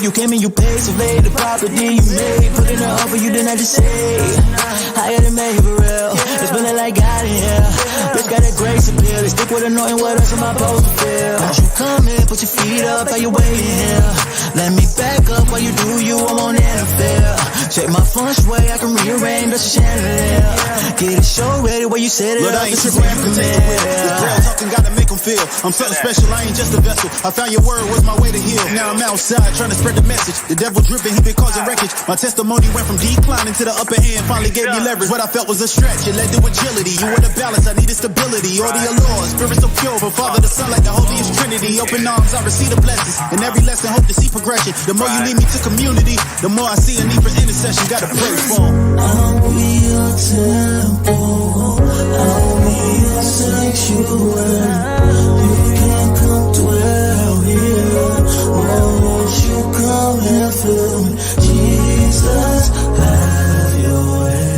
You came and you paid, surveyed the property you made. Put in an offer you didn't have to say. I got it made for real. It's been like God in here. Bitch got that grace appeal. They stick with annoying what else am I supposed to feel? Won't you come in, put your feet up, how you waiting here? Let me back up while you do you, I'm on NFL. Check my feng shui, I can rearrange, that's a chandelier. Get a show ready where you set it up, it's a grand premiere. The girl talking gotta make them feel. I'm something special, I ain't just a vessel. I found your word was my way to heal. Now I'm outside trying to spread the message. The devil dripping, he been causing wreckage. My testimony went from declining to the upper hand, finally gave me leverage. What I felt was a stretch, it led to agility. You were the balance, I needed stability. All the allure, spirit so pure, from Father to Son like the holiest Trinity. Open arms, I receive the blessings. In every lesson, hope to see progression. The more you lead me to community, the more I see a need for intercession. Gotta pray for him. I'll be your temple, I'll be your sanctuary. You can come dwell here, won't you come and fill me? Jesus, have your way.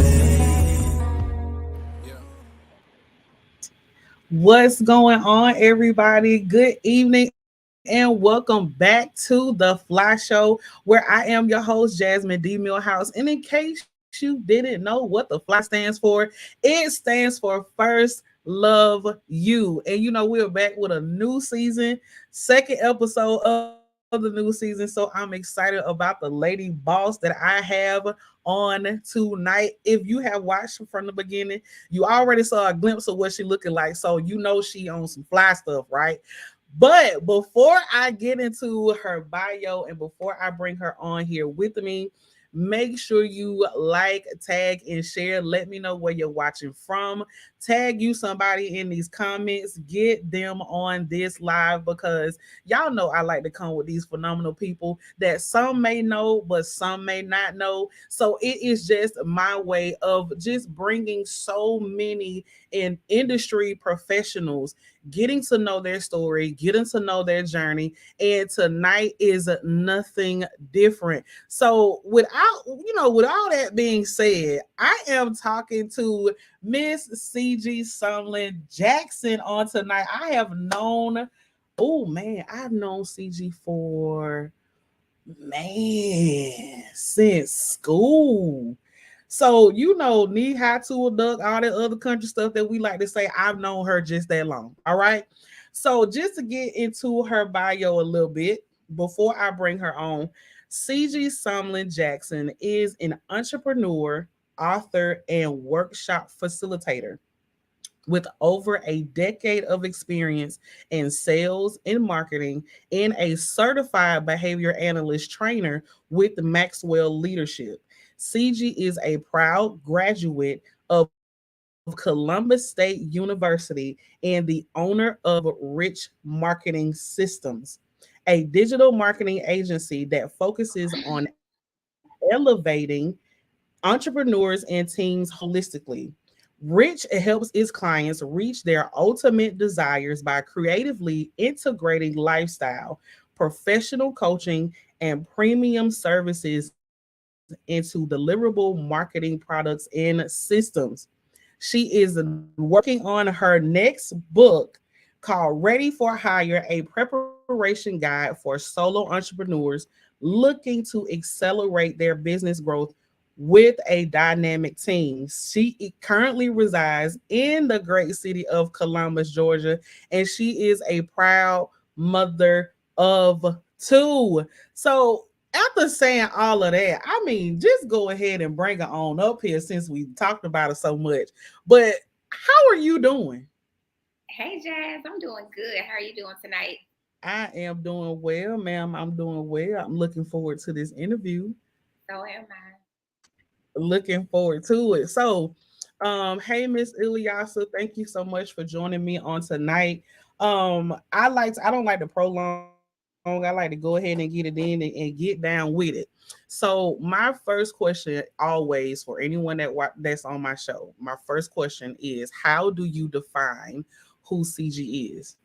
What's going on, everybody? Good evening and welcome back to the F.L.Y Show, where I am your host, Jasmine D. Milhouse. And in case you didn't know what the F.L.Y stands for, it stands for First Love You. And you know, we're back with a new season, second episode of the new season. So I'm excited about the lady boss that I have on tonight. If you have watched from the beginning, you already saw a glimpse of what she looking like. So you know she on some fly stuff, right? But before I get into her bio and before I bring her on here with me, make sure you like, tag, and share. Let me know where you're watching from. Tag you somebody in these comments. Get them on this live because y'all know I like to come with these phenomenal people that some may know, but some may not know. So it is just my way of just bringing so many in industry professionals, getting to know their story, getting to know their journey. And tonight is nothing different. So without all that being said, I am talking to Miss Sygie Sumlin Jackson on tonight. I've known Sygie for since school. So, knee high to a duck, all that other country stuff that we like to say, I've known her just that long. All right. So just to get into her bio a little bit before I bring her on, Sygie Sumlin Jackson is an entrepreneur, author, and workshop facilitator with over a decade of experience in sales and marketing, and a certified behavior analyst trainer with Maxwell Leadership. Sygie is a proud graduate of Columbus State University and the owner of Rich Marketing Systems, a digital marketing agency that focuses on elevating entrepreneurs and teams holistically. Rich helps its clients reach their ultimate desires by creatively integrating lifestyle, professional coaching, and premium services into deliverable marketing products and systems. She is working on her next book called Ready for Hire, a preparation guide for solo entrepreneurs looking to accelerate their business growth with a dynamic team. She currently resides in the great city of Columbus, Georgia, and she is a proud mother of two. So after saying all of that, I mean, just go ahead and bring her on up here since we talked about it so much. But how are you doing? Hey, Jazz, I'm doing good. How are you doing tonight? I am doing well, ma'am. I'm doing well. I'm looking forward to this interview. So am I. Looking forward to it. So Hey Miss Ilyasa, thank you so much for joining me on tonight. I don't like to prolong. I like to go ahead and get it in and get down with it. So my first question, always for anyone that's on my show, my first question is, how do you define who CG is?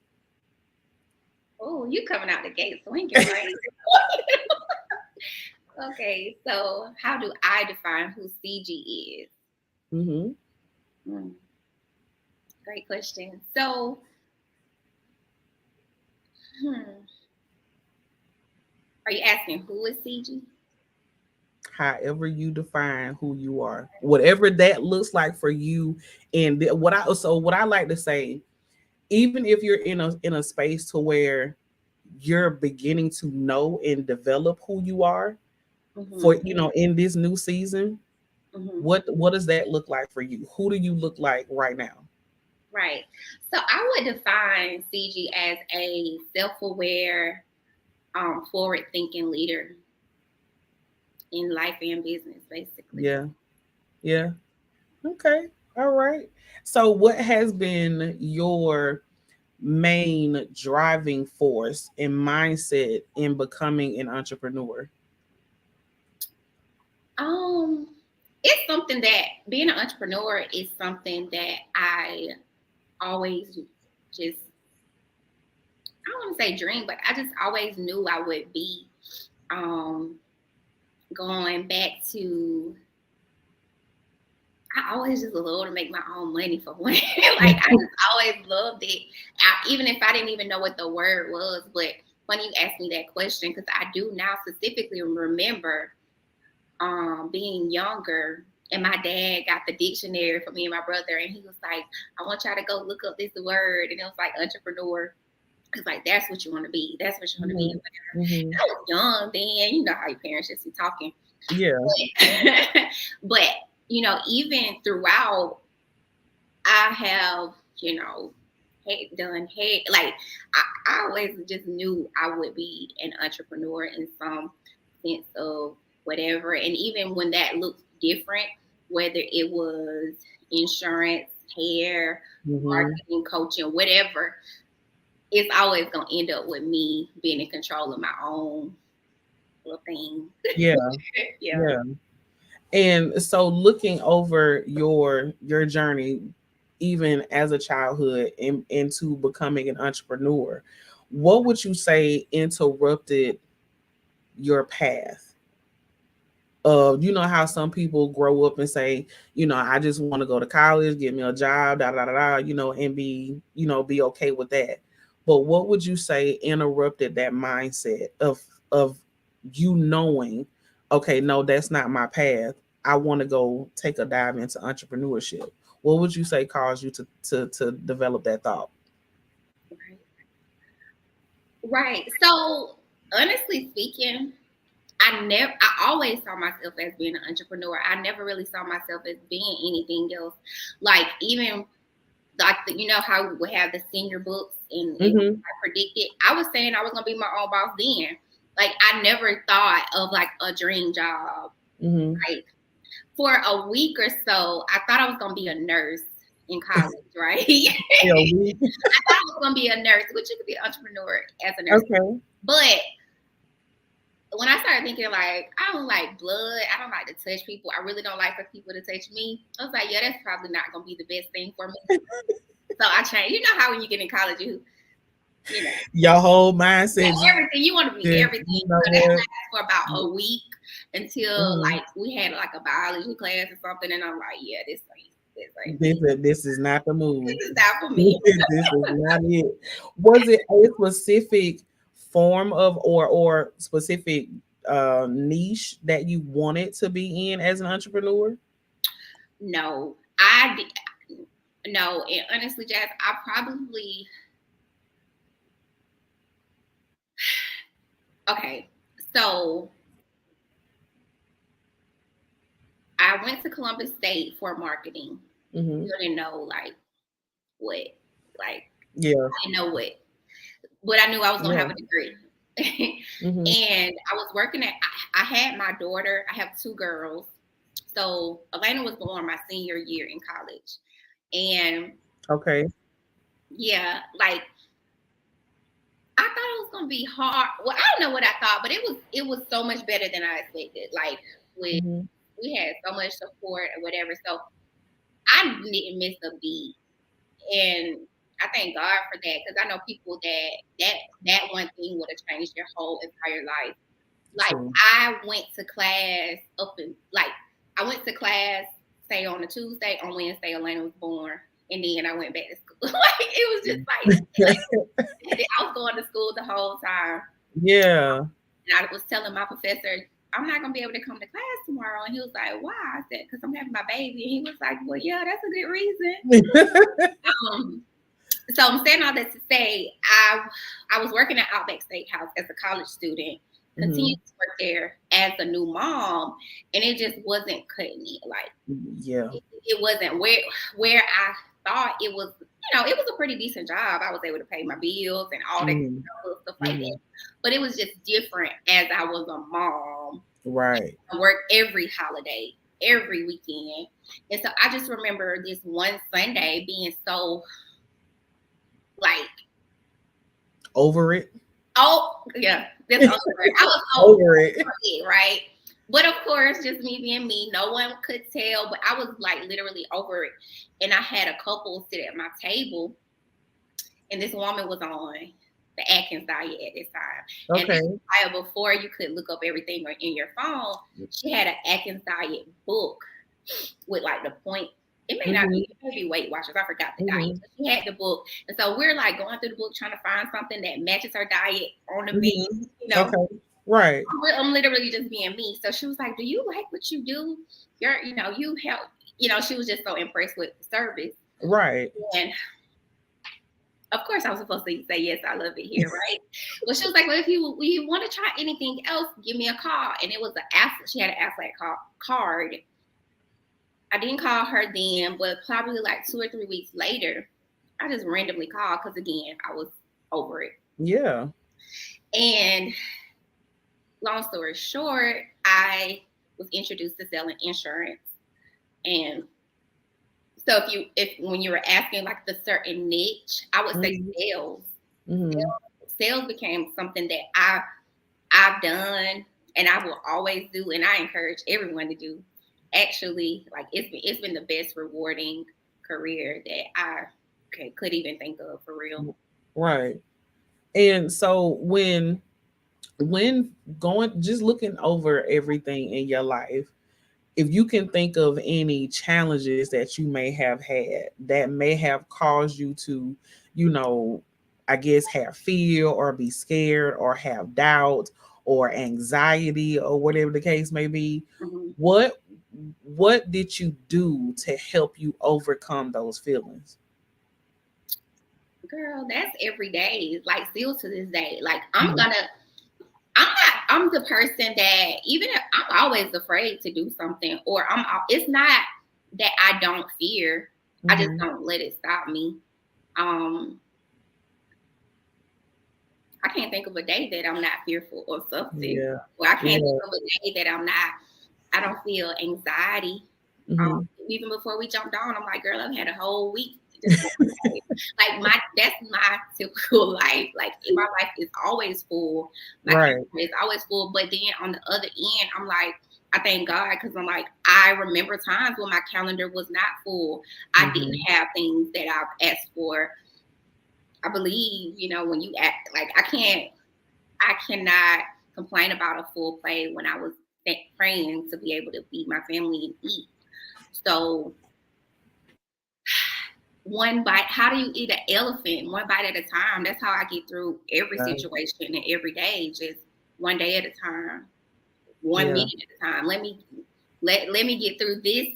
Oh, you coming out the gate swinging, right? Okay, so how do I define who CG is? Mm-hmm. Hmm, great question. So, hmm, are you asking who is CG? However you define who you are, whatever that looks like for you. And what I like to say, even if you're in a space to where you're beginning to know and develop who you are for, Mm-hmm, in this new season, mm-hmm. what does that look like for you? Who do you look like right now? Right. So I would define CG as a self-aware, forward-thinking leader in life and business, basically. Yeah. Yeah. Okay. All right. So what has been your main driving force and mindset in becoming an entrepreneur? Um, it's something that being an entrepreneur is something that I always just I don't want to say dream, but I just always knew I would be. Um, going back to I always just love to make my own money for one. Like I just always loved it. Even if I didn't even know what the word was, but funny you asked me that question because I do now specifically remember being younger and my dad got the dictionary for me and my brother and he was like, I want y'all to go look up this word and it was like entrepreneur. Cause like that's what you want to be. That's what you want to be. Mm-hmm. I was young then, you know how your parents just be talking. Yeah. But even throughout, I have, done like I always just knew I would be an entrepreneur in some sense of whatever. And even when that looked different, whether it was insurance, hair, Mm-hmm. marketing, coaching, whatever, it's always gonna end up with me being in control of my own little thing. Yeah. Yeah. Yeah. And so looking over your journey, even as a childhood into becoming an entrepreneur, what would you say interrupted your path? You know how some people grow up and say, I just want to go to college, get me a job, da da da da, and be okay with that. But what would you say interrupted that mindset of you knowing, okay, no, that's not my path. I want to go take a dive into entrepreneurship. What would you say caused you to develop that thought? Right. So honestly speaking, I always saw myself as being an entrepreneur. I never really saw myself as being anything else. Like even like you know how we would have the senior books and Mm-hmm. I predicted. I was saying I was gonna be my own boss then. Like I never thought of like a dream job. Mm-hmm. Like for a week or so, I thought I was gonna be a nurse in college, right? Yeah, I thought I was gonna be a nurse, which you could be an entrepreneur as a nurse. okay. But when I started thinking like I don't like blood, I don't like to touch people. I really don't like for people to touch me. I was like, yeah, that's probably not gonna be the best thing for me. So I changed. You know how when you get in college, you know, Your whole mindset. everything you want to be everything. You know So that what? lasted for about a week until Mhm. like we had like a biology class or something, and I'm like, yeah, ain't This is not the this move. is not for This me. is not it. Was it a specific form of or specific niche that you wanted to be in as an entrepreneur? No, I did. No, and honestly, Jazz, I probably okay. So I went to Columbus State for marketing. Hmm. You didn't know what, like Yeah. I didn't know what, but I knew I was gonna Yeah. have a degree. Hmm. And I was working at. I had my daughter. I have two girls, So Elena was born my senior year in college. And Okay. yeah, like I thought it was gonna be hard. Well, I don't know what I thought, but it was so much better than I expected. Like Mhm. we had so much support or whatever. So I didn't miss a beat. And I thank God for that, because I know people that one thing would have changed their whole entire life. Like True. I went to class I went to class, say on a Tuesday, on Wednesday Elena was born, and then I went back to school. Like it was just like I was going to school the whole time. Yeah. And I was telling my professor, I'm not gonna be able to come to class tomorrow. And he was like, why? I said, because I'm having my baby. And he was like, well, yeah, that's a good reason. So I'm saying all that to say, I was working at Outback Steakhouse as a college student, continued to work there as a new mom, and it just wasn't cutting it. Like, Yeah. it wasn't where I thought it was. It was a pretty decent job. I was able to pay my bills and all that stuff like that. But it was just different as I was a mom. Right. I worked every holiday, every weekend. And so I just remember this one Sunday being so like over it. Oh yeah, that's over it. I was so over it, right? But of course, just me being me, no one could tell. But I was like literally over it. And I had a couple sit at my table, and this woman was on the Atkins diet at this time. Okay. And before you could look up everything in your phone, she had an Atkins diet book with like the point. It may not be, it may be Weight Watchers. I forgot the diet. But she had the book. And so we're like going through the book trying to find something that matches her diet on the menu. Okay. Right. I'm literally just being me. So she was like, do you like what you do? You help. She was just so impressed with the service. Right. And of course, I was supposed to say, yes, I love it here, right? Well, she was like, well, if you want to try anything else, give me a call. And it was she had an F.L.Y card. I didn't call her then, but probably like 2 or 3 weeks later, I just randomly called because, again, I was over it. Yeah. And long story short, I was introduced to selling insurance. And so when you were asking like the certain niche, I would say sales. Sales became something that I've done and I will always do, and I encourage everyone to do. Actually, like it's been the best rewarding career that I could even think of, for real. Right. And so when just looking over everything in your life, if you can think of any challenges that you may have had that may have caused you to, I guess, have fear or be scared or have doubt or anxiety or whatever the case may be, what did you do to help you overcome those feelings? Girl, that's every day. Like still to this day. Like I'm the person that even if I'm always afraid to do something, or it's not that I don't fear. I just don't let it stop me. I can't think of a day that I'm not fearful or something. Yeah. Well, I can't think of a day that I don't feel anxiety. Even before we jumped on, I'm like, girl, I've had a whole week. That's my typical life. Like my life is always full. It's always full. But then on the other end, I'm like, I thank God, because I'm like, I remember times when my calendar was not full. I didn't have things that I've asked for. I believe, when you act like I cannot complain about a full plate when I was praying to be able to feed my family and eat. So one bite, how do you eat an elephant? One bite at a time. That's how I get through every situation and every day, just one day at a time, 1 minute at a time. Let me get through this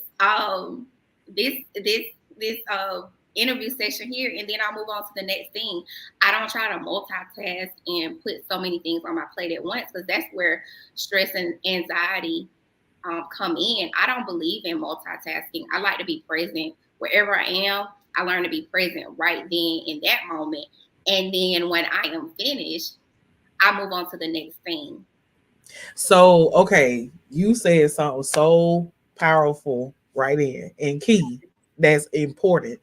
interview session here, and then I'll move on to the next thing. I don't try to multitask and put so many things on my plate at once, because that's where stress and anxiety come in. I don't believe in multitasking. I like to be present wherever I am. I learn to be present right then in that moment. And then when I am finished, I move on to the next thing. So, okay, you said something so powerful right in and key. That's important.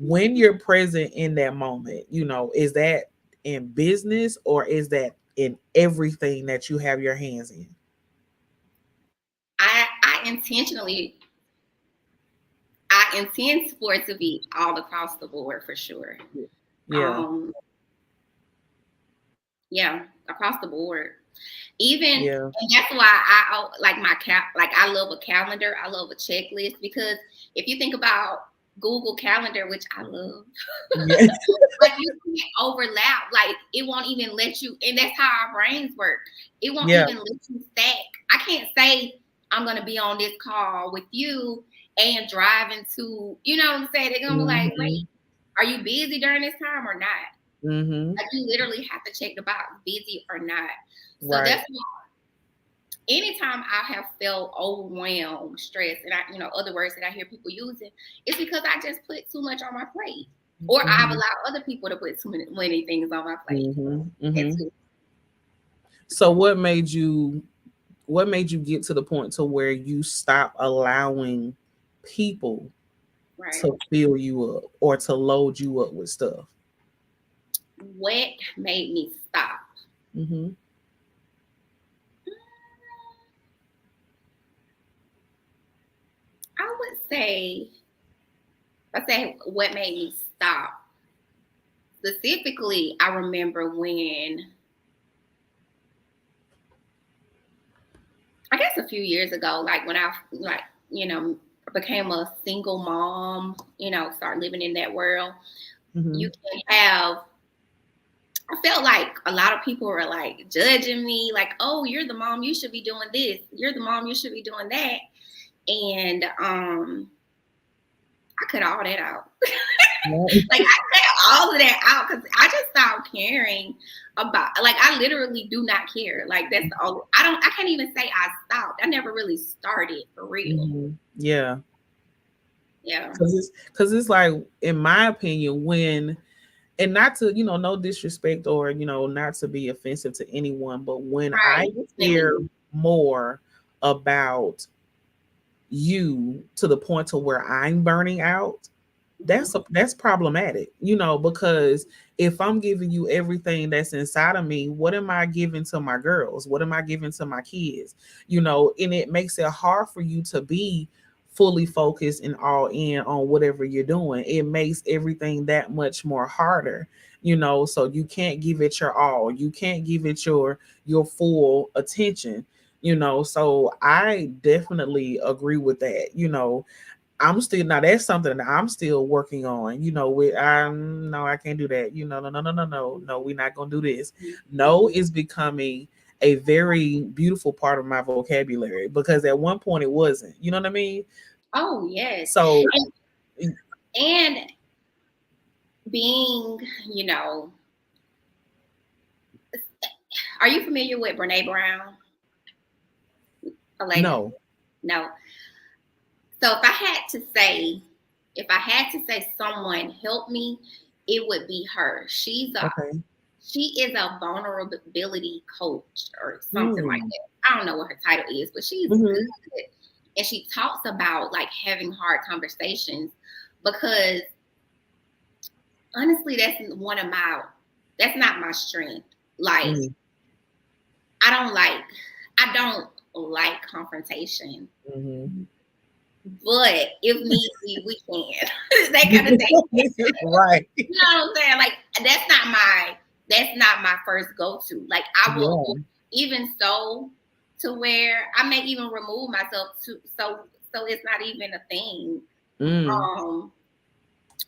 When you're present in that moment, is that in business or is that in everything that you have your hands in? I intentionally, I intend for it to be all across the board for sure. Yeah. Yeah, across the board. Even Yeah. and that's why I like like I love a calendar. I love a checklist because if you think about Google Calendar, which I love, Yeah. like you can't overlap. Like it won't even let you, and that's how our brains work. It won't Yeah. even let you stack. I can't say I'm gonna be on this call with you and driving to, you know what I'm saying? They're gonna be like, Mhm. wait, are you busy during this time or not? Mhm. Like you literally have to check the box, busy or not. So Right. that's why anytime I have felt overwhelmed, stressed, and other words that I hear people using, it's because I just put too much on my plate. Or I've Mhm. allowed other people to put too many things on my plate. Mhm. That's Mhm. too. So what made you get to the point to where you stop allowing people Right. to fill you up or to load you up with stuff? What made me stop? Mm-hmm. I would say, what made me stop. Specifically, I remember when, I guess a few years ago, like when I became a single mom, start living in that world. Mm-hmm. You can have, I felt like a lot of people were like judging me, like, oh, you're the mom, you should be doing this. You're the mom, you should be doing that. And I cut all that out. Like I cut all of that out because I just stopped caring about, like I literally do not care. Like that's the only, I can't even say I stopped. I never really started for real. Mm-hmm. Yeah. Yeah. Because it's like, in my opinion, and not to, no disrespect or, not to be offensive to anyone, but when I Right. care Definitely. more about you to the point to where I'm burning out, that's problematic, because if I'm giving you everything that's inside of me, what am I giving to my girls? What am I giving to my kids? And it makes it hard for you to be fully focused and all in on whatever you're doing. It makes everything that much more harder, so you can't give it your all. You can't give it your full attention, so I definitely agree with that. I'm still, now that's something that I'm still working on. With no, I can't do that. No, we're not gonna do this. No is becoming a very beautiful part of my vocabulary because at one point it wasn't. You know what I mean? Oh yes. So And being, are you familiar with Brene Brown? A lady? no. No. So if I had to say someone help me, it would be her. Okay. She is a vulnerability coach or something like Mm. that. I don't know what her title is, but she's Mm-hmm. good. And she talks about like having hard conversations because honestly, that's not my strength. Like Mm-hmm. I don't like confrontation. Mm-hmm. But if need be, we can. That kind of thing. Right. You know what I'm saying? Like that's not my first go-to. Like I will Yeah. even so to where I may even remove myself to so it's not even a thing. Mm. Um,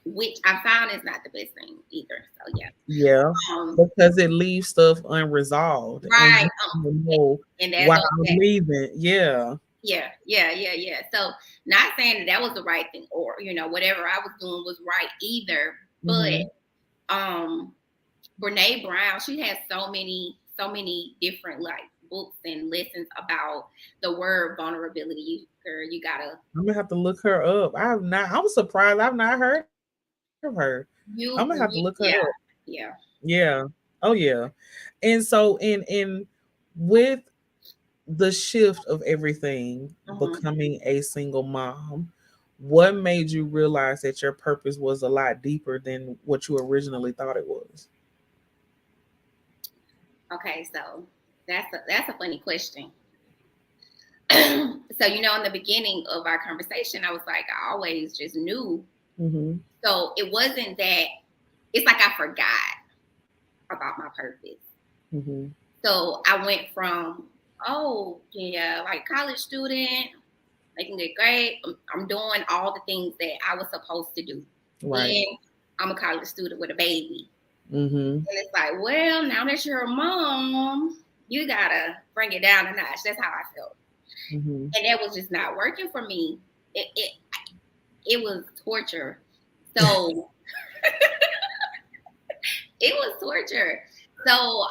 which I found is not the best thing either. So yeah. Yeah. Um, Because it leaves stuff unresolved and right. you don't know And why that's I'm okay. leaving. Yeah. Yeah. So not saying that was the right thing or whatever I was doing was right either, but Mm-hmm. um Brene Brown, she has so many different like books and lessons about the word vulnerability. Girl, you gotta I'm gonna have to look her up. I'm surprised I've not heard of her. I'm gonna have to look her yeah, up. yeah. Yeah. Oh yeah. And so in with the shift of everything, becoming a single mom, what made you realize that your purpose was a lot deeper than what you originally thought it was? Okay, so that's a funny question. So in the beginning of our conversation, I was like, I always just knew. So it wasn't that. It's like I forgot about my purpose. So I went from, oh yeah, like college student, making good grade. I'm doing all the things that I was supposed to do. Right. And I'm a college student with a baby. Mm-hmm. And it's like, well, now that you're a mom, you gotta bring it down a notch. That's how I felt. Mm-hmm. And that was just not working for me. It was torture. So it was torture. So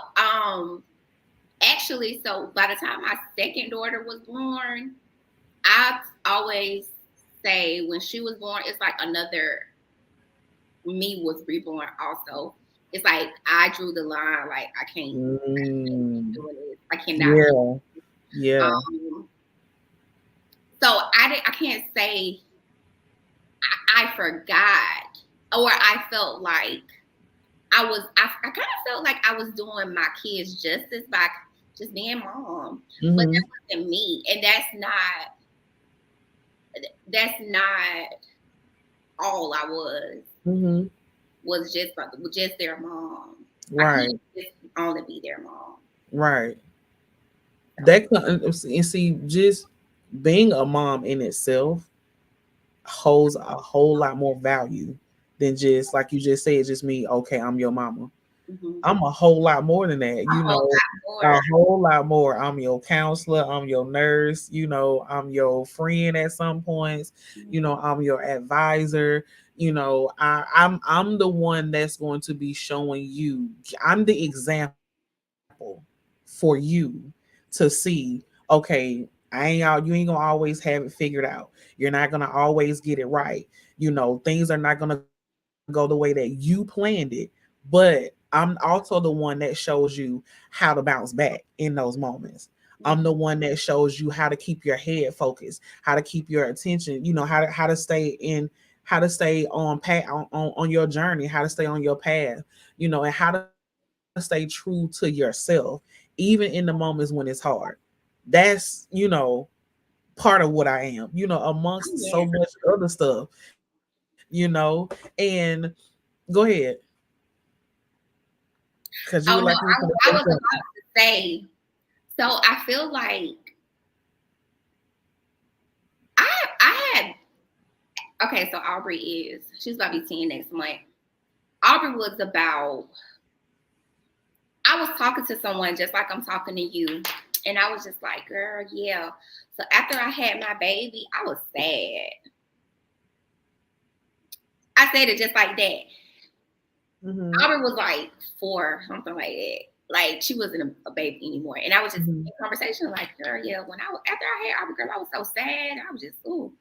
actually, so by the time my second daughter was born, I always say when she was born, it's like another me was reborn also. It's like I drew the line, like I can't keep doing this. I cannot. Yeah. So I can't say I forgot, or I felt like I kind of felt like I was doing my kids justice by just being mom, but that wasn't me, and that's not all I was. Was just their mom. Right. I couldn't just only be their mom. Right. And see, just being a mom in itself holds a whole lot more value than just like you just said, just me. Okay, I'm your mama. I'm a whole lot more than that. A whole lot more. I'm your counselor. I'm your nurse. I'm your friend at some points. I'm your advisor. I'm the one that's going to be showing you. I'm the example for you to see. Okay, you ain't gonna always have it figured out. You're not gonna always get it right. Things are not gonna go the way that you planned it. But I'm also the one that shows you how to bounce back in those moments. I'm the one that shows you how to keep your head focused, how to keep your attention, how to stay on your journey, how to stay on your path, and how to stay true to yourself, even in the moments when it's hard. That's, part of what I am, amongst so much other stuff, and go ahead. Because you were like, I was about to say, so I feel like I had, okay, so Aubrey she's about to be 10 next month. Aubrey was about, I was talking to someone just like I'm talking to you. And I was just like, girl, yeah. So after I had my baby, I was sad. I said it just like that. Aubrey was like 4, something like that. Like she wasn't a baby anymore. And I was just in conversation like, girl, yeah, after I had Aubrey, girl, I was so sad. I was just, ooh.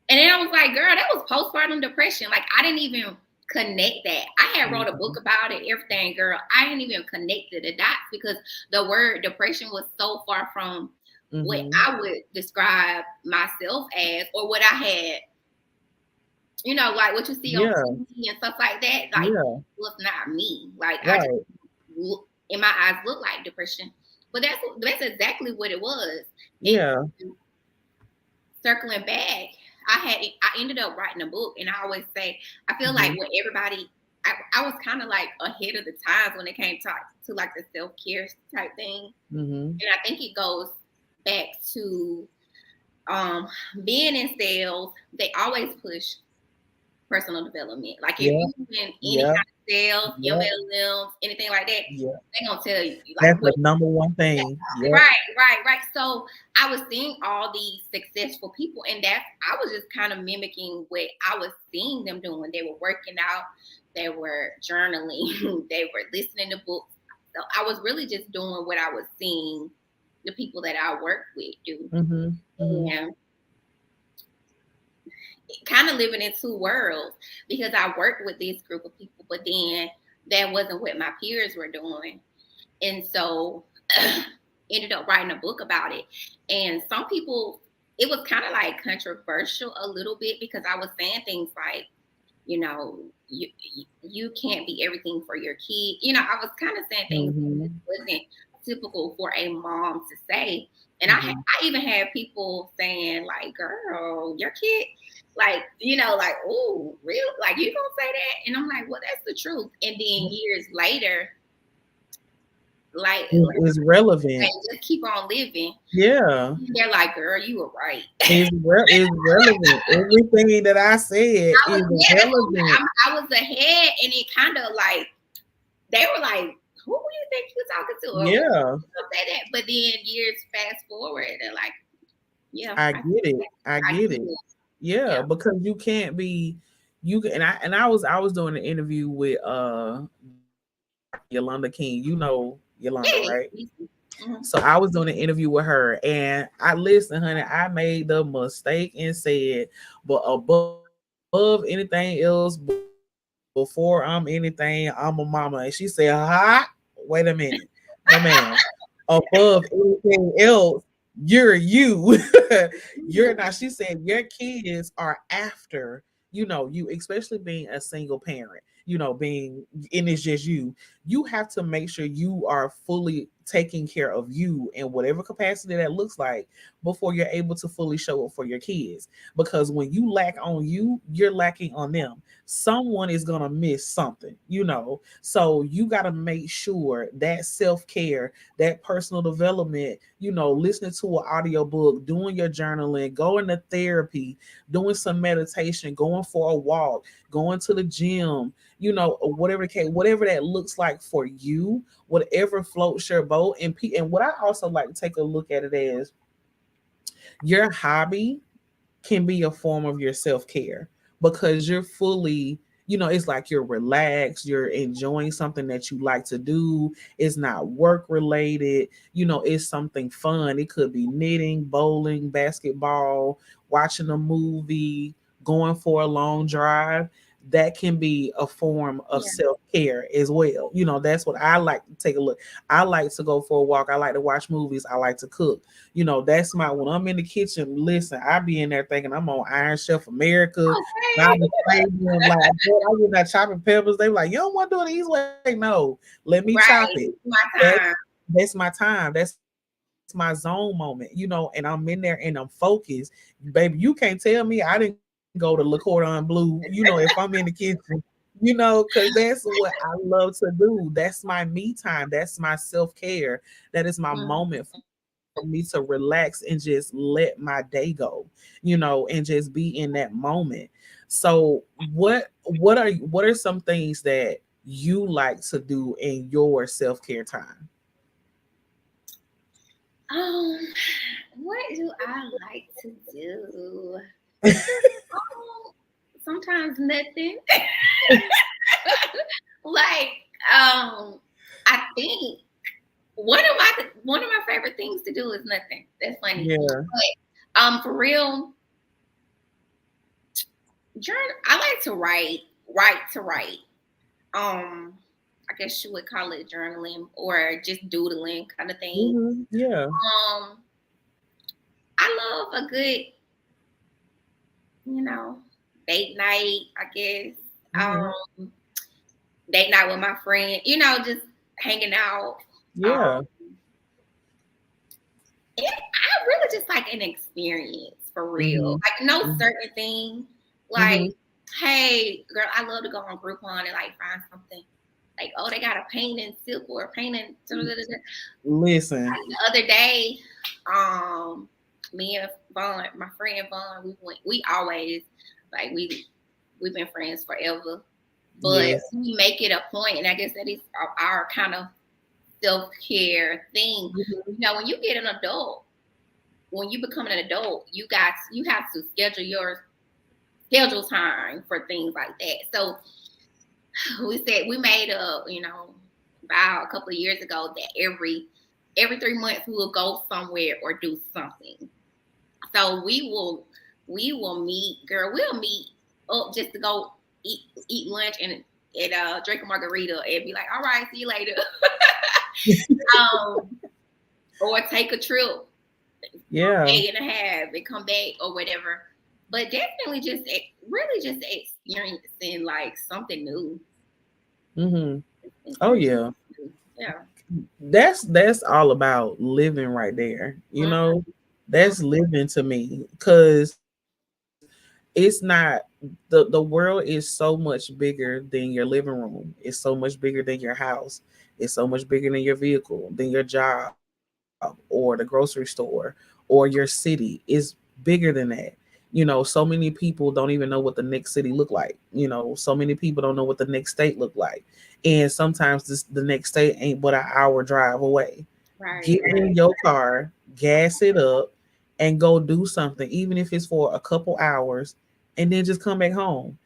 And then I was like, girl, that was postpartum depression. Like I didn't even connect that. I had wrote a book about it, everything, girl. I didn't even connect the dots because the word depression was so far from what I would describe myself as or what I had, like what you see on TV and stuff like that. Like was not me. Like I just in my eyes looked like depression. But that's exactly what it was. And circling back, I ended up writing a book, and I always say I feel like what everybody I was kind of like ahead of the times when it came to like the self-care type thing. And I think it goes back to being in sales. They always push personal development. Like if you in any kind of sales, MLMs, anything like that, they're gonna tell you like that's the number one thing. Right. So I was seeing all these successful people, and I was just kind of mimicking what I was seeing them doing. They were working out, they were journaling, they were listening to books. So I was really just doing what I was seeing the people that I worked with do. And kind of living in two worlds because I worked with this group of people, but then that wasn't what my peers were doing. And so ended up writing a book about it. And some people, it was kind of like controversial a little bit because I was saying things like, you know, you can't be everything for your kid. You know, I was kind of saying things that wasn't typical for a mom to say. And I even had people saying like, girl, your kid, like, you know, like, oh, real? Like, you gonna say that? And I'm like, well, that's the truth. And then years later, like It's relevant. just keep on living. Yeah. They're like, girl, you were right. It's relevant. Everything that I said is relevant. I was ahead, and it kind of like, they were like, who do you think you're talking to? Yeah. Say that. But then years fast forward, they're like, yeah, I get it. I get it. Yeah, because you can't be and I was doing an interview with Yolanda King. You know Yolanda, right? So I was doing an interview with her, and I listened, honey. I made the mistake and said, but above anything else, before I'm anything, I'm a mama. And she said, "Ha, wait a minute, no ma'am. Above anything else, you're you. You're not." She said, "Your kids are after." You, especially being a single parent, being, and it's just you have to make sure you are fully taking care of you in whatever capacity that looks like before you're able to fully show up for your kids. Because when you lack on you, you're lacking on them. Someone is going to miss something. So you got to make sure that self-care, that personal development, listening to an audiobook, doing your journaling, going to therapy, doing some meditation, going for a walk, going to the gym, whatever the case, whatever that looks like for you, whatever floats your boat. And what I also like to take a look at it as, your hobby can be a form of your self-care, because you're fully, it's like you're relaxed, you're enjoying something that you like to do. It's not work related, it's something fun. It could be knitting, bowling, basketball, watching a movie, going for a long drive. That can be a form of self-care as well. That's what I like to take a look. I like to go for a walk. I like to watch movies. I like to cook. That's when I'm in the kitchen, listen, I be in there thinking I'm on Iron Chef America. Okay. I get that chopping peppers. They like, you don't want to do it these way. No, let me chop it. That's my time. That's my zone moment, and I'm in there and I'm focused. Baby, you can't tell me I didn't go to Le Cordon Bleu, if I'm in the kitchen, because that's what I love to do. That's my me time. That's my self-care. That is my moment for me to relax and just let my day go, and just be in that moment. So what are some things that you like to do in your self-care time? What do I like to do? Sometimes nothing. Like, I think one of my favorite things to do is nothing. That's funny. Yeah. But for real, I like to write. I guess you would call it journaling or just doodling kind of thing. Mm-hmm. Yeah. I love a good, date night, I guess. Mm-hmm. Date night with my friend, just hanging out. Yeah. I really just like an experience for real. Like no certain thing. Like, hey, girl, I love to go on Groupon and like find something. Like, oh, they got a painting silk or a painting. Listen. Like the other day, me and Vaughn, my friend Vaughn, we always like we've been friends forever. But we make it a point, and I guess that is our kind of self-care thing. When you get an adult, when you become an adult, you have to schedule time for things like that. So we made about a couple of years ago that every 3 months we will go somewhere or do something. So we will meet, girl. We'll meet up just to go eat lunch and drink a margarita and be like, all right, see you later. or take a trip, Yeah. day and a half, and come back or whatever. But definitely really just experiencing like something new. Mm-hmm. Oh yeah. Yeah. That's all about living right there. You Mhm. know, that's living to me because it's not the world is so much bigger than your living room. It's so much bigger than your house. It's so much bigger than your vehicle, than your job or the grocery store or your city. It's bigger than that. So many people don't even know what the next city look like. So many people don't know what the next state look like. And sometimes the next state ain't but an hour drive away. Right. Get in your car, gas it up, and go do something, even if it's for a couple hours, and then just come back home.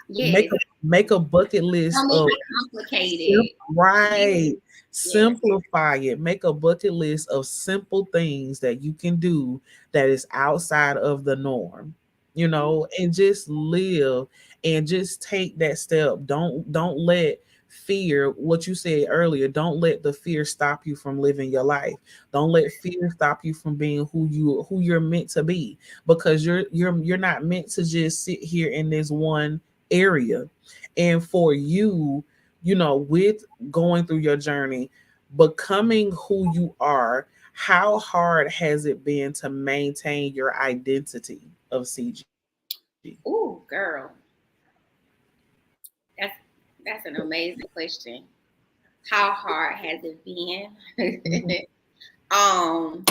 Make Yes. a make a bucket list Don't make of it complicated. right. Yes. Yes. Simplify it. Make a bucket list of simple things that you can do that is outside of the norm. And just live and just take that step. Don't let fear, what you said earlier, don't let the fear stop you from living your life. Don't let fear stop you from being who you're meant to be, because you're not meant to just sit here in this one area. And for you, with going through your journey, becoming who you are, how hard has it been to maintain your identity of CG? Ooh, girl. That's that's an amazing question. How hard has it Mhm. been? um,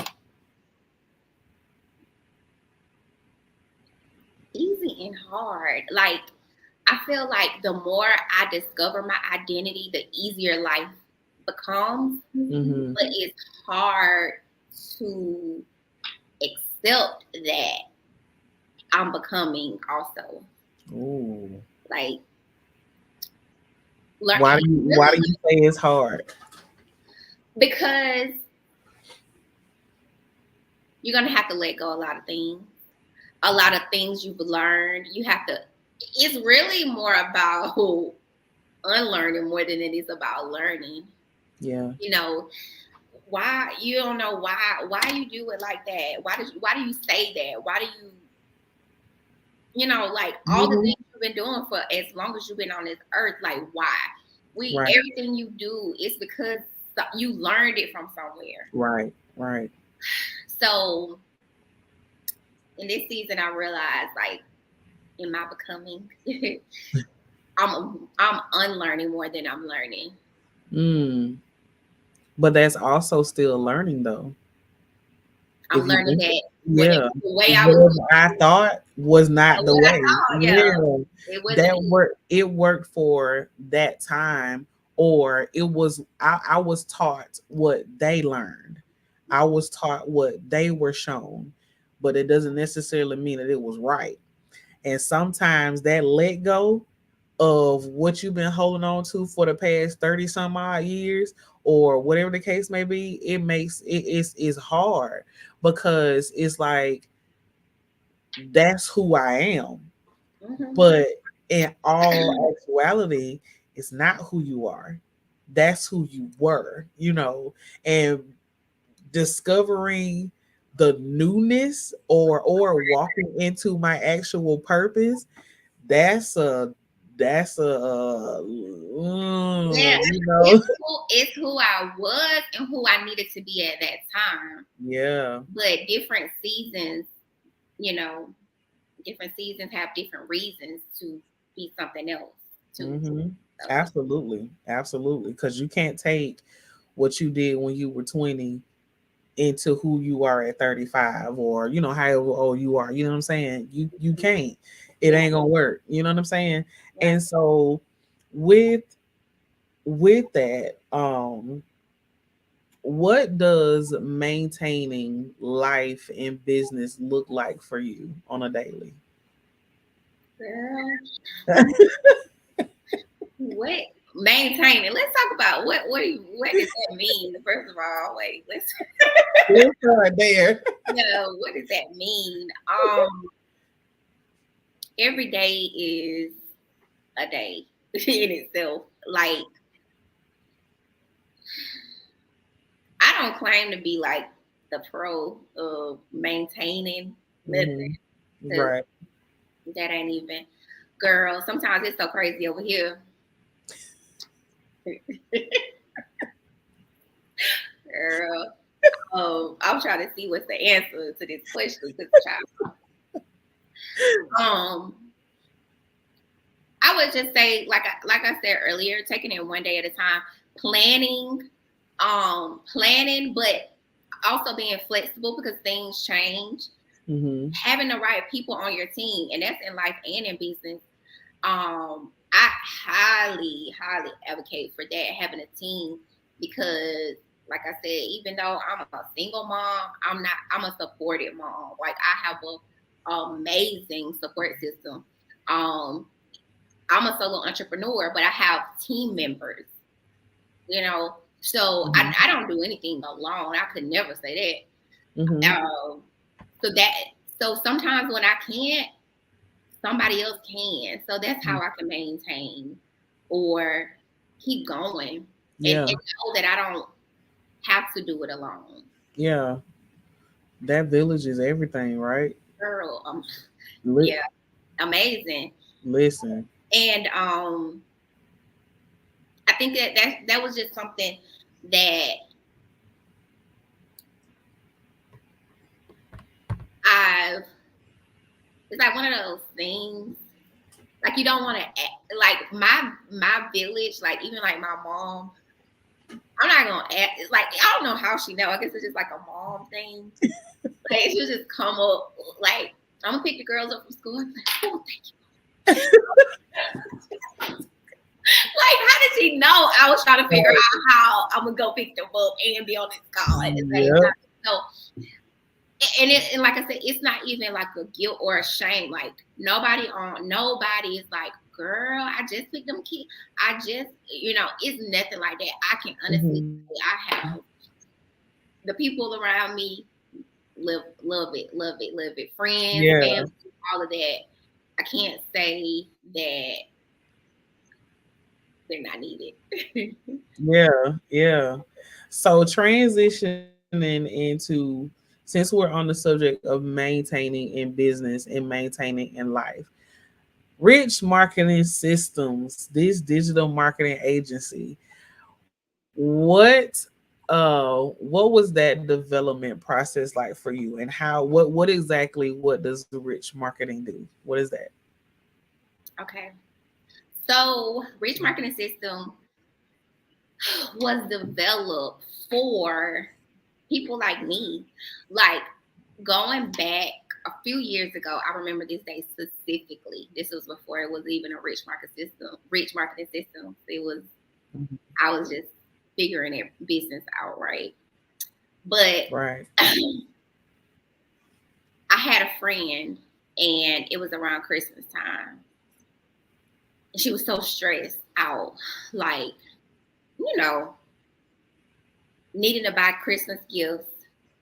Easy and hard. Like I feel like the more I discover my identity, the easier life becomes. Mhm. But it's hard to accept that I'm becoming also. Ooh. Like learn Why do you say it's hard? because you're gonna have to let go a lot of things. A lot of things you've learned. You have to. It's really more about unlearning more than it is about learning. Yeah. You know why you don't know why you do it like that. Why do you say that? Why do like all the Mhm. things you've been doing for as long as you've been on this earth? Like why? Right. Everything you do is because you learned it from somewhere. Right. Right. So in this season, I realized like in my becoming, I'm unlearning more than I'm learning. Mm. But that's also still learning though. I'm If you learning think, that yeah, the way I was whatever I thought was not the what I way. thought, yeah, Yeah, it wasn't that it. worked. It worked for that time, or it was. I was taught what they learned. I was taught what they were shown, but it doesn't necessarily mean that it was right. And sometimes that let go of what you've been holding on to for the past 30 some odd years, or whatever the case may be, it makes it's hard, because it's like, that's who I am. Hmm. But in all actuality, it's not who you are. That's who you were. And discovering the newness, or walking into my actual purpose, that's a that's a Yeah, you know. it's who I was and who I needed to be at that time. Yeah. But you know, different seasons have different reasons to be something else too. Hmm. So Absolutely, absolutely, because you can't take what you did when you were 20 into who you are at 35, or however old you are. You know what I'm saying? You can't. It yeah, ain't gonna work. You know what I'm saying? yeah. And so with that, what does maintaining life and business look like for you on a daily? Girl, what maintaining? Let's talk about what does that mean? First of all, wait, let's Let's start there. what does that mean? Every day is a day in itself. Like I don't claim to be like the pro of maintaining nothing. Right. That ain't even, girl. Sometimes it's so crazy over here. Girl, I'm trying to see what's the answer to this question. I would just say, like I said earlier, taking it one day at a time, planning, but also being flexible because things change. Having the right people on your team, and that's in life and in business. I highly advocate for that, having a team, because like I said, even though I'm a single mom, I'm a supported mom. Like I have a amazing support system. I'm a solo entrepreneur, but I have team members, so I don't do anything alone. I could never say that. So sometimes when I can't, somebody else can. So that's how I can maintain or keep going and know that I don't have to do it alone. Yeah. That village is everything, right? Girl, yeah, amazing. Listen. And I think that was just something that it's like one of those things, like you don't want to, like my village, like even like my mom, I'm not gonna act, like I don't know how she know. I guess it's just like a mom thing. Like she'll just come up, like I'm gonna pick the girls up from school. I'm like, oh, thank you. Like, how did she know I was trying to figure out how I'm gonna go pick them up and be on this call at the same time? So, and like I said, it's not even like a guilt or a shame. Like nobody is like, girl, I just picked them kids. I just, it's nothing like that. I can honestly say I have the people around me love it. Friends, family, all of that. I can't say that they're not needed. Yeah. So transitioning into, since we're on the subject of maintaining in business and maintaining in life, Rich Marketing Systems, this digital marketing agency, what was that development process like for you, and what exactly does Rich Marketing do? What is that? Okay. So Rich Marketing System was developed for people like me. Like going back a few years ago, I remember this day specifically. This was before it was even a Rich Marketing System. It was, I was just figuring it business out, right? But I had a friend, and it was around Christmas time. She was so stressed out, like, needing to buy Christmas gifts,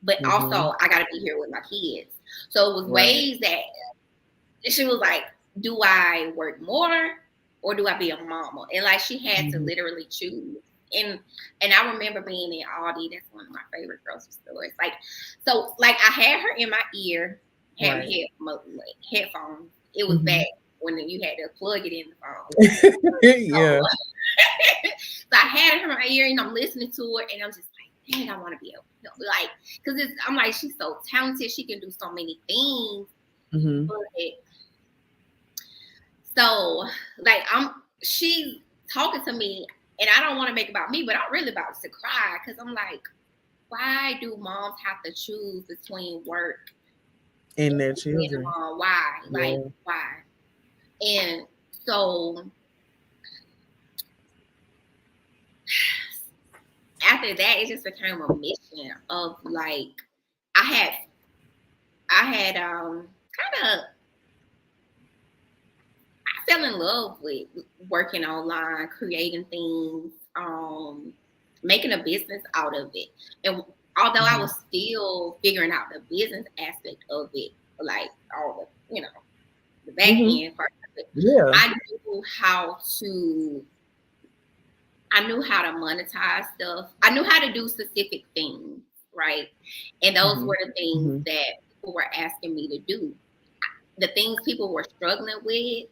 but also I got to be here with my kids. So it was ways that she was like, do I work more or do I be a mama? And like she had to literally choose. And I remember being in Aldi. That's one of my favorite grocery stores. Like, so like I had her in my ear, had headphones. It was back when you had to plug it in the phone. So I had her in my ear and I'm listening to her and I'm just like, dang, I want to be able to help. Like, because I'm like, she's so talented. She can do so many things. So like she's talking to me and I don't want to make it about me, but I'm really about to cry because I'm like, why do moms have to choose between work and their children? Why? Like, why? And so after that, it just became a mission of like, I had kind of, I fell in love with working online, creating things, making a business out of it. And although I was still figuring out the business aspect of it, like all the, the back end part of it, I knew how to monetize stuff. I knew how to do specific things. right? And those Mhm. were the things Mhm. that people were asking me to do. The things people were struggling with,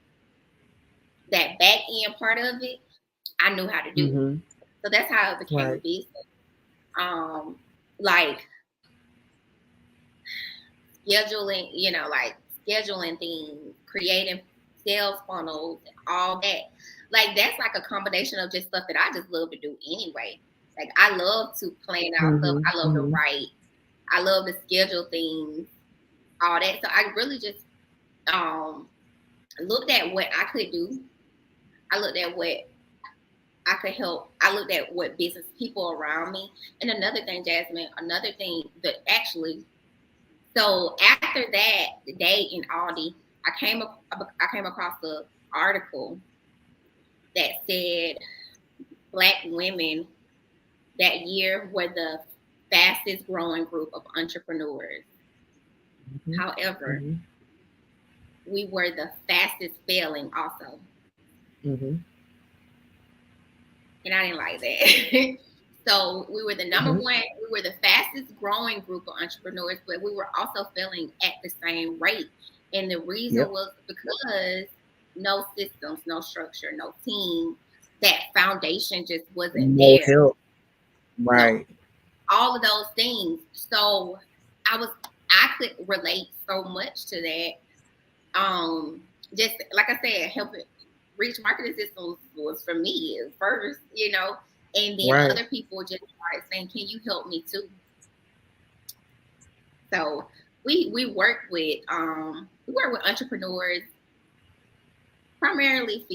that back end part of it, I knew how to do. Mhm. So that's how it became a Right. business. Like scheduling, like scheduling things, creating sales funnels, all that. Like that's like a combination of just stuff that I just love to do anyway. Like I love to plan out stuff. Mhm. I love to Mhm. write. I love to schedule things, all that. So I really just um looked at what I could do. I looked at what I could help. I looked at what business people around me. And another thing, Jasmine, another thing that actually, so after that the day in Aldi, I came across the article that said Black women that year were the fastest growing group of entrepreneurs. Mhm. However, Mhm. we were the fastest failing also. Mhm. And I didn't like that. So we were the number Mhm. one, we were the fastest growing group of entrepreneurs, but we were also failing at the same rate. And the reason Yep. was because no systems, no structure, no team, that foundation just wasn't No there. help. No, Right. all of those things. So I could relate so much to that. Just like I said, helping reach marketing systems was for me at first, and then Right. other people just started saying, "Can you help me too?" So we work with entrepreneurs, primarily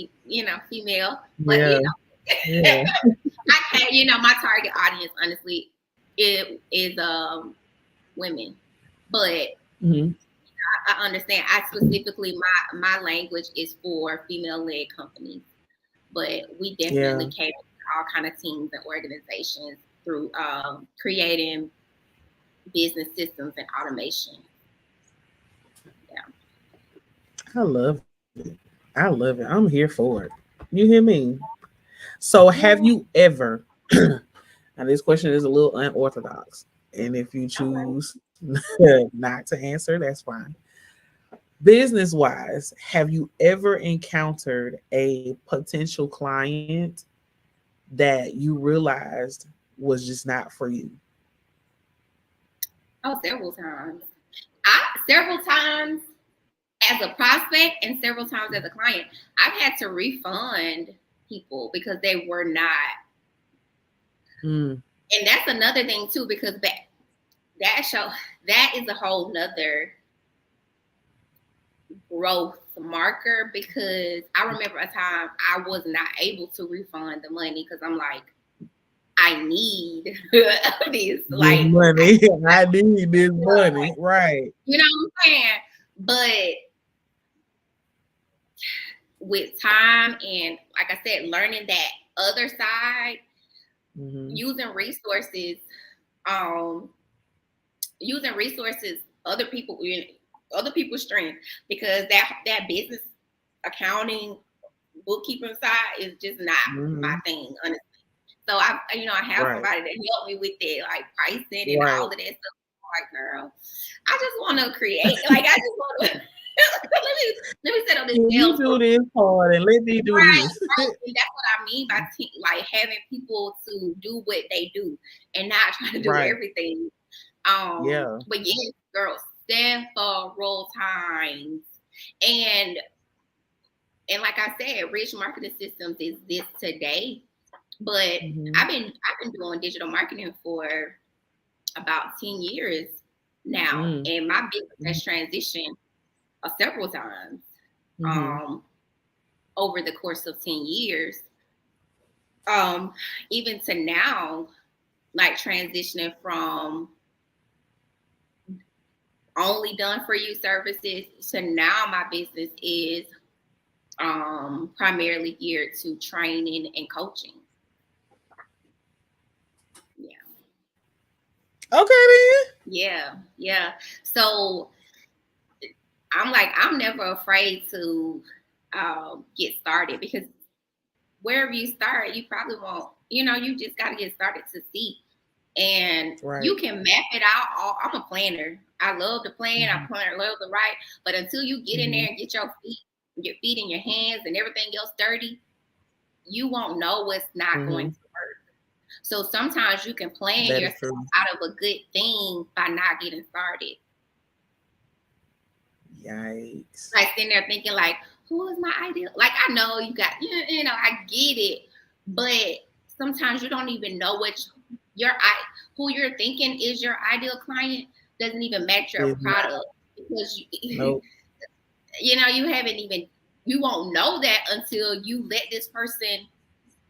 female, but Yeah. Yeah. I can my target audience honestly it is women, but Mhm. I understand. I specifically my language is for female led companies, but we definitely Yeah. cater to all kind of teams and organizations through creating business systems and automation. Yeah. I love it. I love it. I'm here for it. You hear me? So, have Yeah. you ever? And this question is a little unorthodox, and if you Okay. choose not to answer, that's fine. Business wise, have you ever encountered a potential client that you realized was just not for you? Oh, several times. Several times as a prospect and several times as a client. I've had to refund people because they were not. Mm, And that's another thing too, because that is a whole nother growth marker, because I remember a time I was not able to refund the money because I'm like, I need this. this Like, money, I need this money, right? you know what I'm saying? But with time and, like I said, learning that other side, Mm-hmm. using resources, um, using resources, other people's strength, because that business accounting bookkeeping side is just not my Mm-hmm. thing, honestly. So I have Right, somebody to help me with that, like pricing and all right. of that stuff. I'm like, girl, I just want to create. Like, I just want to let me set up this Can you sales do force. this part and let me do Right, this? right. And that's what I mean by like having people to do what they do and not trying to do Right. everything. Yeah. But yes, girl, several times. And and like I said, Rich Marketing Systems is this today. But Mm-hmm. I've been doing digital marketing for about 10 years now, Mm-hmm. and my business has transitioned several times Mm-hmm. um, over the course of 10 years. Um, Even to now, like transitioning from only done for you services to now my business is primarily geared to training and coaching. Yeah. Okay Yeah. So I'm never afraid to get started, because wherever you start, you probably won't, you just got to get started to see. And Right. you can map it out. I'm a planner. I love to plan. I Mhm. love to write. But until you get in there Mhm. and get your feet and your hands and everything else dirty, you won't know what's not going Mhm. to work. So sometimes you can plan That is yourself true. out of a good thing by not getting started. Yikes. Like sitting there thinking like, who is my ideal? Like I know you got, I get it, but sometimes you don't even know who you're thinking is your ideal client doesn't even match your Is not. product because Nope. you won't know that until you let this person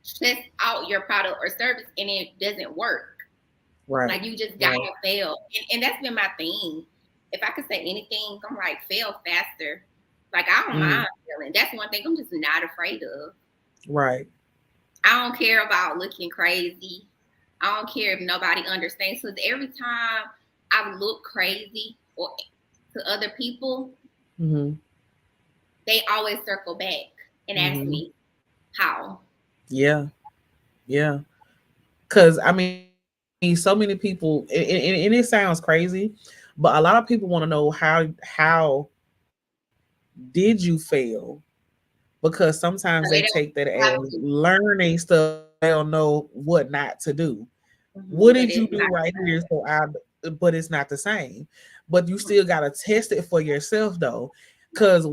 test out your product or service and it doesn't work. Right. Like you just Right. gotta fail. And that's been my thing. If I could say anything, I'm like fail faster. Like I don't Mm. mind failing. That's one thing I'm just not afraid of. Right. I don't care about looking crazy. I don't care if nobody understands. Because every time I look crazy or to other people, Mhm. they always circle back and ask Mhm. me how. Yeah. Yeah. Because I mean, so many people, and it sounds crazy, but a lot of people want to know how did you fail? Because sometimes they So they take don't that as have to. learning stuff. They don't know what not to do. What But did you it's do not. right here? But it's not the same. But you Mhm. still gotta test it for yourself though, because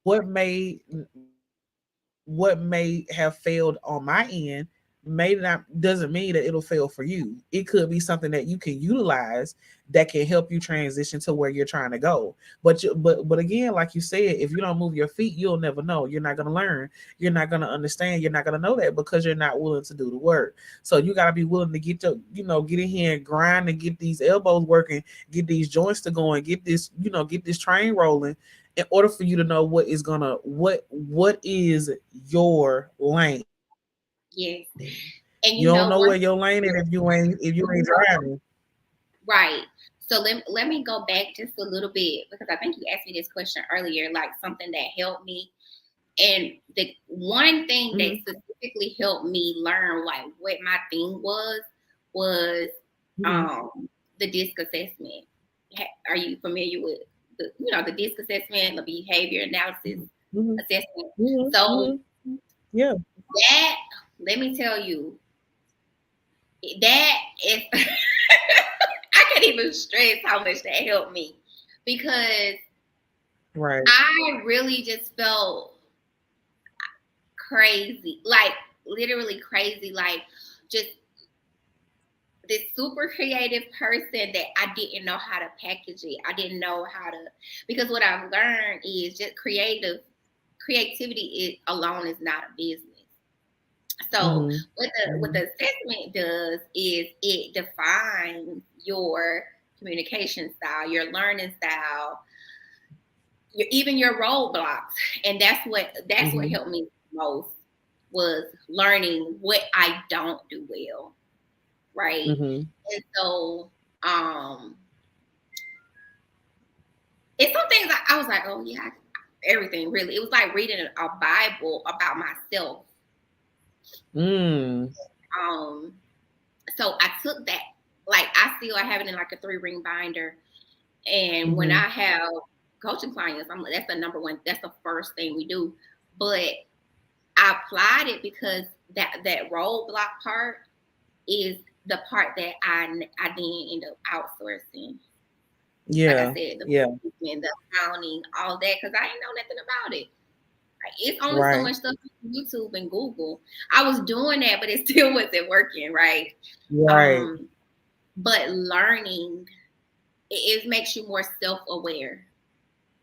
what may have failed on my end may not doesn't mean that it'll fail for you. It could be something that you can utilize that can help you transition to where you're trying to go. But again, like you said, if you don't move your feet, you'll never know. You're not gonna learn. You're not gonna understand. You're not gonna know that because you're not willing to do the work. So you gotta be willing to get in here and grind and get these elbows working, get these joints to going, get this train rolling in order for you to know what is your lane. Yes. You And don't know where one your lane is if you ain't driving. right. So let me go back just a little bit because I think you asked me this question earlier, like something that helped me. And the one thing that Mhm. specifically helped me learn like what my thing was Mhm. um the DISC assessment. Are you familiar with the DISC assessment, the behavior analysis Mhm. assessment? Mhm. So Mhm. Yeah. that let me tell you, that is I can't even stress how much that helped me because Right. I really just felt crazy, like literally crazy, like just this super creative person that I didn't know how to package it. I didn't know how to because what I've learned is just creativity alone is not a business. So Mhm. what the Mhm. assessment does is it defines your communication style, your learning style, even your roadblocks, and that's what Mhm. helped me most was learning what I don't do well, right? Mhm. And so um it's some things I was like, oh yeah, everything really. It was like reading a Bible about myself. Mm. Um so I took that, like I have it in like a 3-ring binder. And when Mhm. I have coaching clients, that's the number one, that's the first thing we do. But I applied it because that roadblock part is the part that I then end up outsourcing. Like I Yeah. said, the Yeah. bookkeeping, the accounting, all that, because I didn't know nothing about it. Like, it's only so Right. much stuff on YouTube and Google. I was doing that, but it still wasn't working, right? Right. Um, but learning it makes you more self-aware.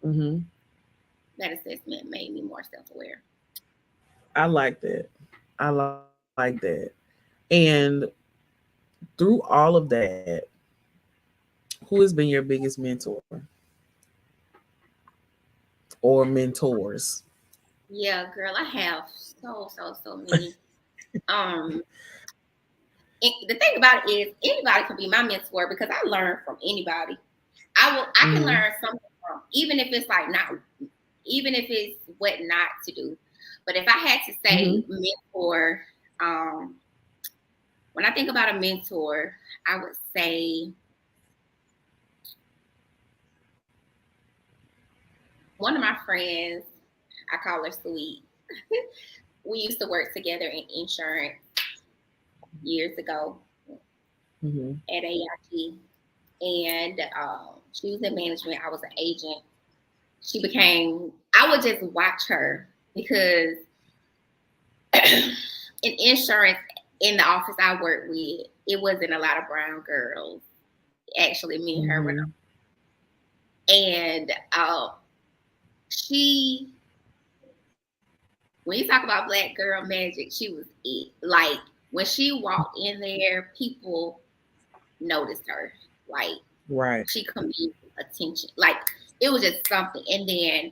Mhm. That assessment made me more self-aware. I like that. I like that. And through all of that, who has been your biggest mentor or mentors? Yeah, girl, I have so many. Um, the thing about it is anybody can be my mentor because I learn from anybody. I can Mhm. learn something from even if it's like not even if it's what not to do. But if I had to say Mhm. mentor, um, when I think about a mentor, I would say one of my friends, I call her Sweet. We used to work together in insurance years ago at AIG. And she was in management. I was an agent. I would just watch her because in insurance, in the office I worked with, it wasn't a lot of brown girls. Actually, me and her were. And when you talk about black girl magic, she was it. Like when she walked in there, people noticed her. Like she commanded attention. Like it was just something. And then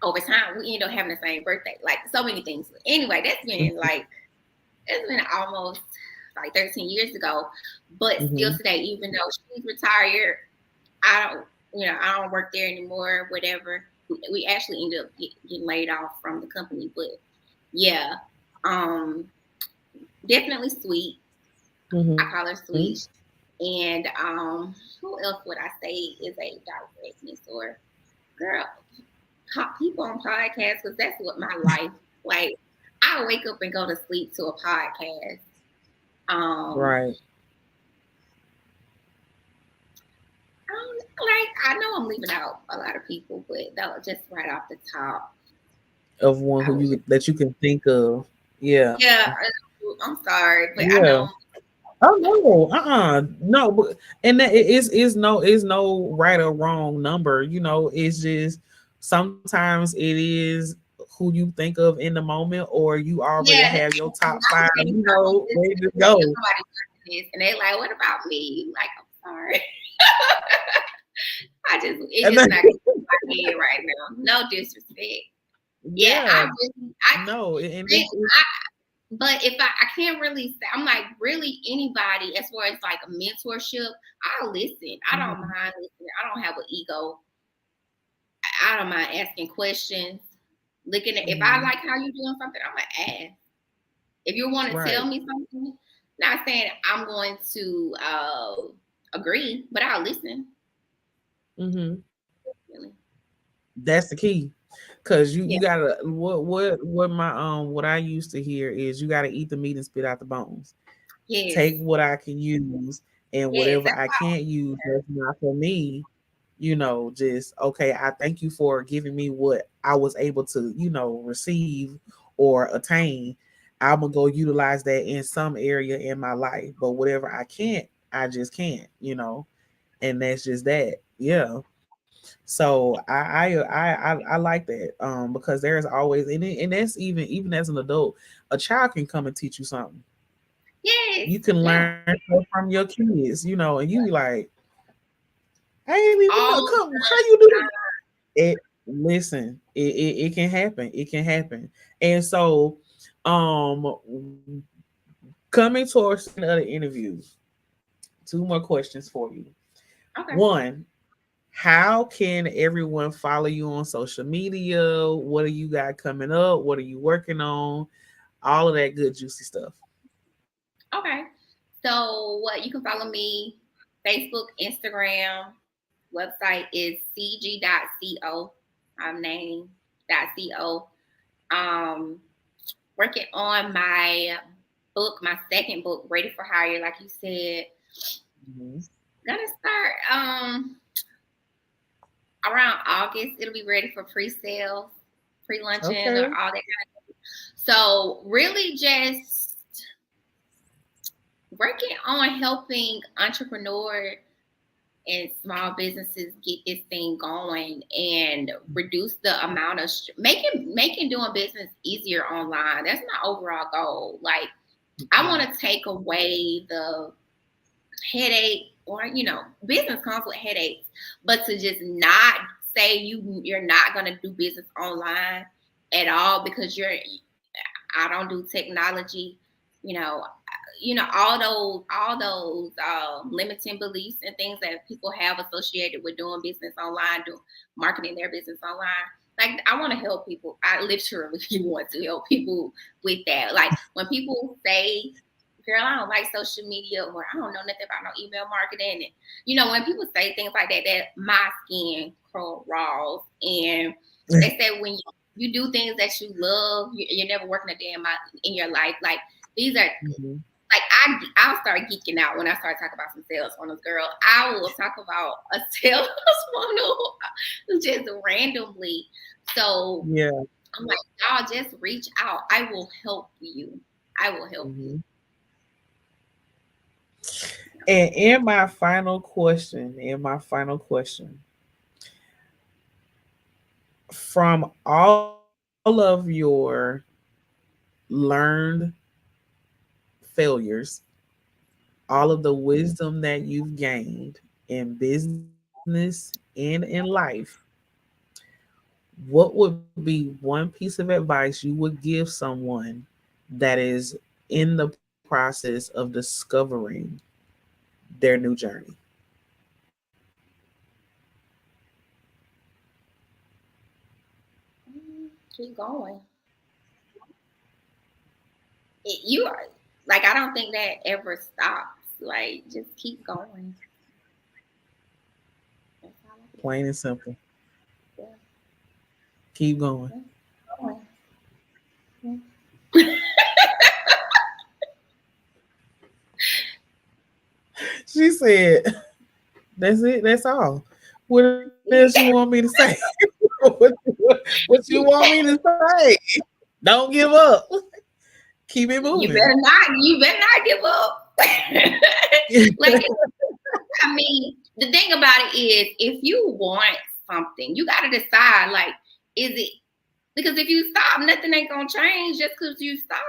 over time, we ended up having the same birthday. Like so many things. Anyway, it's been almost like 13 years ago. But still today, even though she's retired, I don't work there anymore, whatever. We actually ended up getting laid off from the company, but yeah, definitely Sweet. I call her Sweet. And who else would I say is a direct mentor? Girl, people on podcasts, because that's what my life, like, I wake up and go to sleep to a podcast. I know I'm leaving out a lot of people, but that was just right off the top. Of one that you can think of. Yeah. Yeah. I'm sorry, but I know. Oh no, no, but and that is no right or wrong number. It's just sometimes it is who you think of in the moment, or you already have your top 5, ready to go. And they like, what about me? Like, I'm sorry. It's just not in my head right now. No disrespect. Yeah, but if I can't really say, I'm like, really anybody as far as like a mentorship, I'll listen. I don't mind listening. I don't have an ego. I don't mind asking questions. Looking at if I like how you're doing something, I'm gonna ask. If you want to tell me something, not saying I'm going to agree, but I'll listen. Really. That's the key. Cause you gotta what I used to hear is you gotta eat the meat and spit out the bones. Yes. Take what I can use and whatever I can't use that's not for me, just okay, I thank you for giving me what I was able to, receive or attain. I'm gonna go utilize that in some area in my life. But whatever I can't, I just can't, and that's just that. Yeah. So I like that because there's always and that's even as an adult, a child can come and teach you something. Yes, you can learn from your kids, and you be like, I ain't even know. Come, how you do it? Listen, it can happen. It can happen. And so, coming towards another interview, 2 more questions for you. Okay. 1. How can everyone follow you on social media? What do you got coming up? What are you working on? All of that good, juicy stuff. Okay. So you can follow me, Facebook, Instagram. Website is sygie.co. My name.co. Working on my book, my second book, Ready for Hire, like you said. Gonna start around August. It'll be ready for pre-sale, pre-luncheon, or all that kind of stuff. So really just working on helping entrepreneurs and small businesses get this thing going and reduce the amount of making doing business easier online. That's my overall goal. Like I want to take away the headache, or business comes with headaches, but to just not say you're not going to do business online at all because I don't do technology, all those limiting beliefs and things that people have associated with doing business online, marketing their business online. Like I want to help people. I literally want to help people with that. Like when people say, girl, I don't like social media, or I don't know nothing about no email marketing. And, you know, when people say things like that, that my skin crawls. And they say when you do things that you love, you're never working a day in your life. Like, these are, like, I'll start geeking out when I start talking about some sales funnels, girl. I will talk about a sales funnel just randomly. So Yeah. I'm like, y'all just reach out. I will help you. I will help you. And in my final question, from all of your learned failures, all of the wisdom that you've gained in business and in life, what would be one piece of advice you would give someone that is in the process of discovering their new journey? Keep going. You are like, I don't think that ever stops. Like, just keep going. That's all I can Plain and simple. say. Keep going. Yeah. She said, "That's it. That's all. What else you want me to say? What you want me to say? Don't give up. Keep it You moving." better not. You better not give up. Like, I mean, the thing about it is, if you want something, you got to decide. Like, is it, because if you stop, nothing ain't gonna change just because you stop.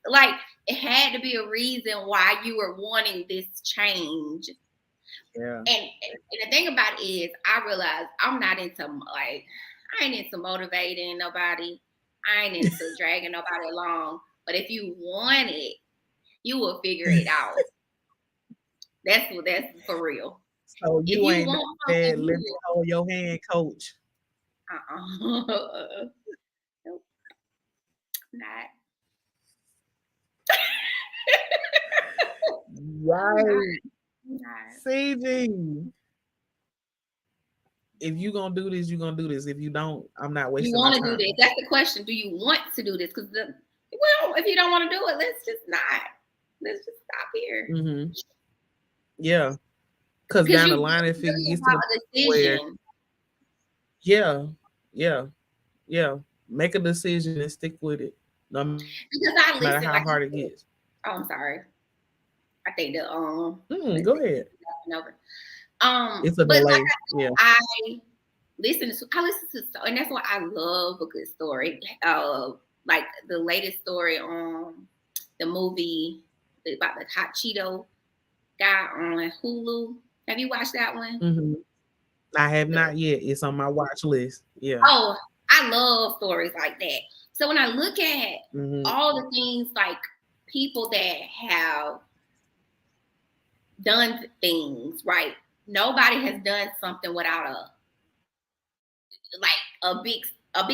Like, it had to be a reason why you were wanting this change. Yeah. And the thing about it is, I realized I'm not into, like, I ain't into motivating nobody. I ain't into dragging nobody along. But if you want it, you will figure it out. That's for real. So If you you ain't want that something, let me hold your hand, coach. Nope, not. Right. Not. CG. If you gonna do this, you gonna do this. If you don't, I'm not You wasting my want to do time. this? That's the question. Do you want to do this? Because well, if you don't want to do it, let's just not. Let's just stop here. Mm-hmm. Yeah. Because Because down the you line, if it really gets to about the a point where, decision. yeah, yeah, yeah, make a decision and stick with it, no matter how Because hard it I listen, gets. like, oh, I'm sorry. I think the let's Go see, ahead. over. It's a But like delay. Yeah. I listen to, and that's why I love a good story. Like the latest story on the movie about the hot Cheeto guy on Hulu. Have you watched that one? Mm-hmm. I have not yet. It's on my watch list. Yeah. Oh, I love stories like that. So when I look at Mm-hmm. all the things, like people that have done things, right? Nobody has done something without like a big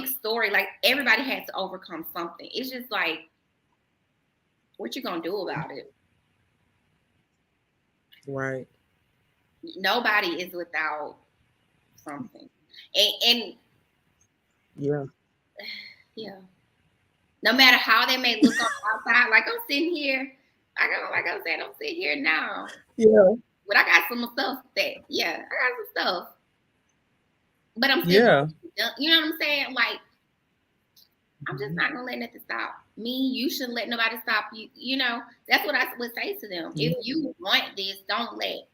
story. Like, everybody had to overcome something. It's just like, what you gonna do about it? Right. Nobody is without something. And Yeah. yeah, no matter how they may look on the outside, like I'm sitting here, like I said, I'm sitting here now. Yeah. But I got some stuff that, yeah, I got some stuff. But I'm still, Yeah. you know what I'm saying? Like, I'm just not gonna let nothing stop me. You shouldn't let nobody stop you. You know, that's what I would say to them. Yeah. If you want this, don't let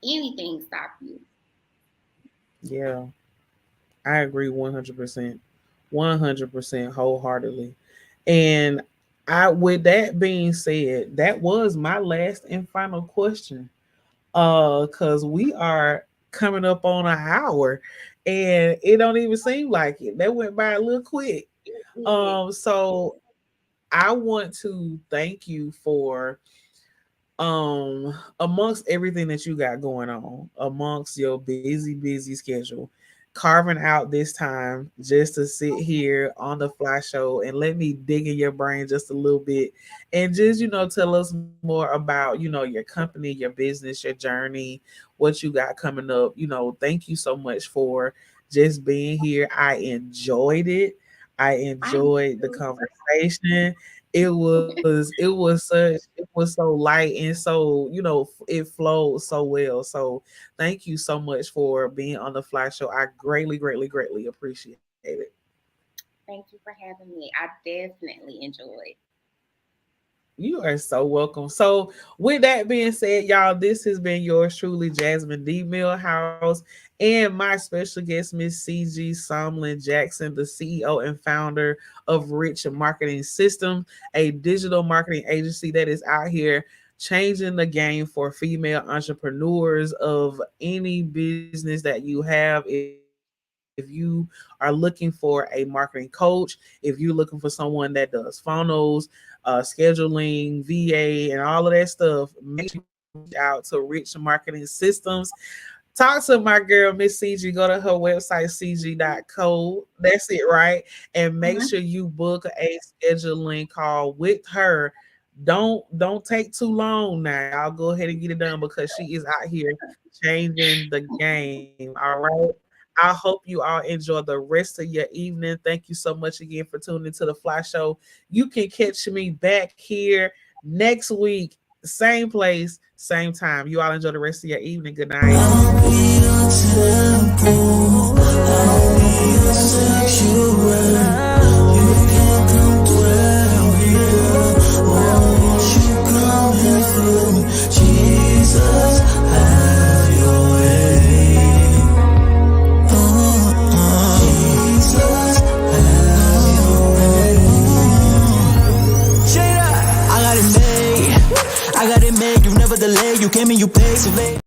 anything stop you. Yeah. I agree 100%. 100% wholeheartedly. And with that being said, that was my last and final question. Because we are coming up on an hour and it don't even seem like it. That went by a little quick. So I want to thank you for amongst everything that you got going on, amongst your busy schedule, carving out this time just to sit here on the Fly Show and let me dig in your brain just a little bit and just, tell us more about, your company, your business, your journey, what you got coming up. Thank you so much for just being here. I enjoyed it. I enjoyed the conversation. It was so light and so, it flowed so well. So thank you so much for being on the Fly Show. I greatly, greatly, greatly appreciate it. Thank you for having me. I definitely enjoyed. You are so welcome. So, with that being said, y'all, this has been yours truly, Jasmine D. Milhouse, and my special guest, Miss Sygie Sumlin Jackson, the CEO and founder of Rich Marketing Systems, a digital marketing agency that is out here changing the game for female entrepreneurs of any business that you have. If you are looking for a marketing coach, if you're looking for someone that does funnels, scheduling, VA, and all of that stuff, make sure you reach out to Rich Marketing Systems. Talk to my girl, Miss Sygie. Go to her website, cg.co. That's it, right? And make sure you book a scheduling call with her. Don't take too long now. I'll go ahead and get it done because she is out here changing the game. All right. I hope you all enjoy the rest of your evening. Thank you so much again for tuning into the Fly Show. You can catch me back here next week, same place, same time. You all enjoy the rest of your evening. Good night. I'll be your temple. I'll be your sanctuary. You can come dwell here. Won't you come and fill me? Jesus, have your way. Jesus, have your way. I got it made. I got it made. You never delay. You came and you paid so late.